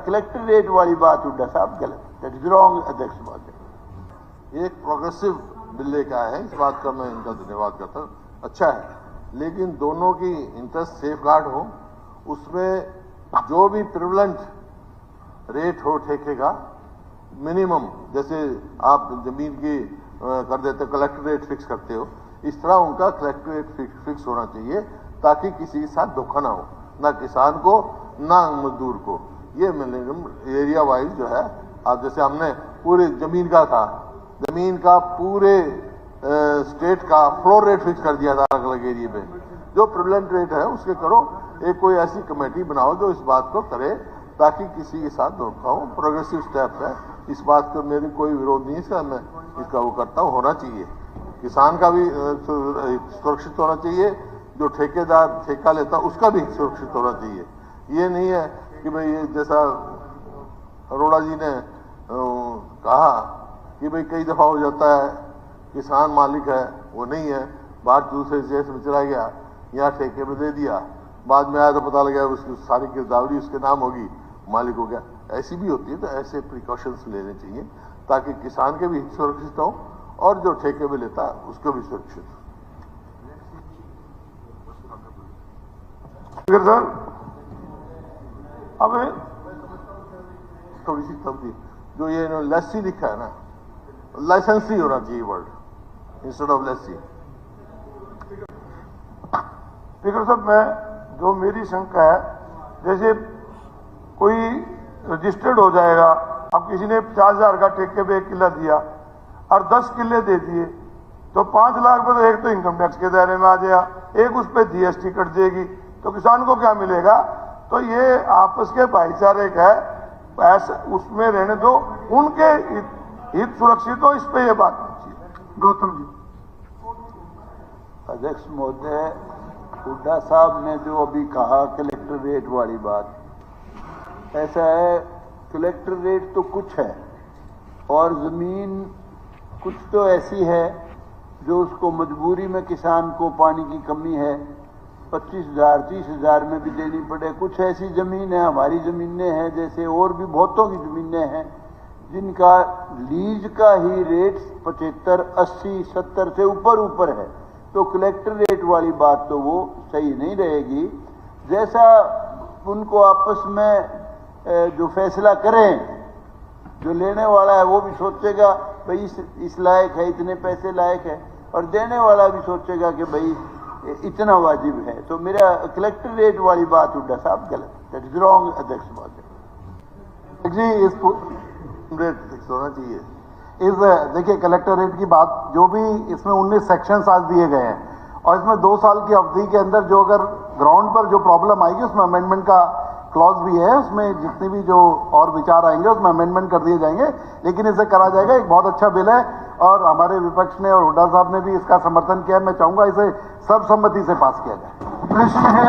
Collectorate वाली बात हुड्डा साहब गलत, दैट इज रॉन्ग अध्यक्ष महोदय। एक प्रोग्रेसिव बिल लेकर आए हैं, इस बात का मैं इनका धन्यवाद करता हूँ, अच्छा है, लेकिन दोनों की इंटरेस्ट सेफ गार्ड हो, उसमें जो भी प्रिवलेंट रेट हो ठेके का मिनिमम, जैसे आप जमीन की कर देते हो कलेक्ट्रेट फिक्स करते हो, इस तरह उनका कलेक्ट्रेट फिक्स होना चाहिए ताकि किसी के साथ धोखा ना हो, ना किसान को ना मजदूर को। ये मिनिमम एरिया वाइज जो है, आप जैसे हमने पूरे जमीन का था, जमीन का पूरे स्टेट का फ्लोर रेट फिक्स कर दिया था अलग अलग एरिया में, जो प्रिवलेंट रेट है उसके करो। एक कोई ऐसी कमेटी बनाओ जो इस बात को करे ताकि किसी के साथ धोखा हो। प्रोग्रेसिव स्टेप है, इस बात को मेरी कोई विरोध नहीं है, इसका मैं इसका वो करता हूँ, होना चाहिए। किसान का भी सुरक्षित होना चाहिए, जो ठेकेदार ठेका लेता उसका भी सुरक्षित होना चाहिए। ये नहीं है कि भाई ये जैसा अरोड़ा जी ने कहा कि भाई कई दफा हो जाता है किसान मालिक है, वो नहीं है, बाहर दूसरे देश में चला गया, यहाँ ठेके में दे दिया, बाद में आया तो पता लगा उसकी सारी गिरदावरी उसके नाम होगी, मालिक हो गया। ऐसी भी होती है, तो ऐसे प्रिकॉशंस लेने चाहिए ताकि किसान के भी सुरक्षित हो और जो ठेके में लेता है उसको भी सुरक्षित हो। सर अब थोड़ी सी तब्दील, जो ये लस्सी लिखा है ना, लाइसेंसी होना चाहिए word instead of lassi. Speaker साहब, मैं जो मेरी शंका है, जैसे कोई रजिस्टर्ड हो जाएगा, अब किसी ने 50,000 का ठेके पे 1 किला दिया और 10 किले दे दिए, तो 5 लाख पे तो एक तो इनकम टैक्स के दायरे में आ जाएगा, एक उस पर जीएसटी कट जाएगी, तो किसान को क्या मिलेगा? तो ये आपस के भाईचारे का है, ऐसा उसमें रहने दो, उनके हित सुरक्षित हो, इस पे ये बात कीजिए। गौतम जी। अध्यक्ष महोदय, हुड्डा साहब ने जो अभी कहा कलेक्ट्रेट वाली बात, ऐसा है, कलेक्ट्रेट तो कुछ है और जमीन कुछ तो ऐसी है जो उसको मजबूरी में किसान को पानी की कमी है 25,000 30,000 में भी देनी पड़े। कुछ ऐसी जमीन है, हमारी जमीनें हैं जैसे, और भी बहुतों की जमीनें हैं जिनका लीज का ही रेट 75 80 70 से ऊपर है, तो कलेक्ट्रेट वाली बात तो वो सही नहीं रहेगी। जैसा उनको आपस में जो फैसला करें, जो लेने वाला है वो भी सोचेगा भाई इस लायक है, इतने पैसे लायक है, और देने वाला भी सोचेगा कि भाई इतना वाजिब है। तो मेरा कलेक्ट्रेट वाली बात हुड्डा साहब गलत, दैट इज रॉन्ग अध्यक्ष महोदय जी। इस रेट फिक्स होना चाहिए। देखिए, कलेक्टरेट की बात, जो भी इसमें 19 सेक्शंस आज दिए गए हैं और इसमें 2 साल की अवधि के अंदर जो अगर ग्राउंड पर जो प्रॉब्लम आएगी उसमें अमेंडमेंट का क्लॉज भी है, उसमें जितने भी जो और विचार आएंगे उसमें अमेंडमेंट कर दिए जाएंगे, लेकिन इसे करा जाएगा। एक बहुत अच्छा बिल है और हमारे विपक्ष ने और हुड्डा साहब ने भी इसका समर्थन किया है। मैं चाहूंगा इसे सर्वसम्मति से पास किया जाए। प्रश्न है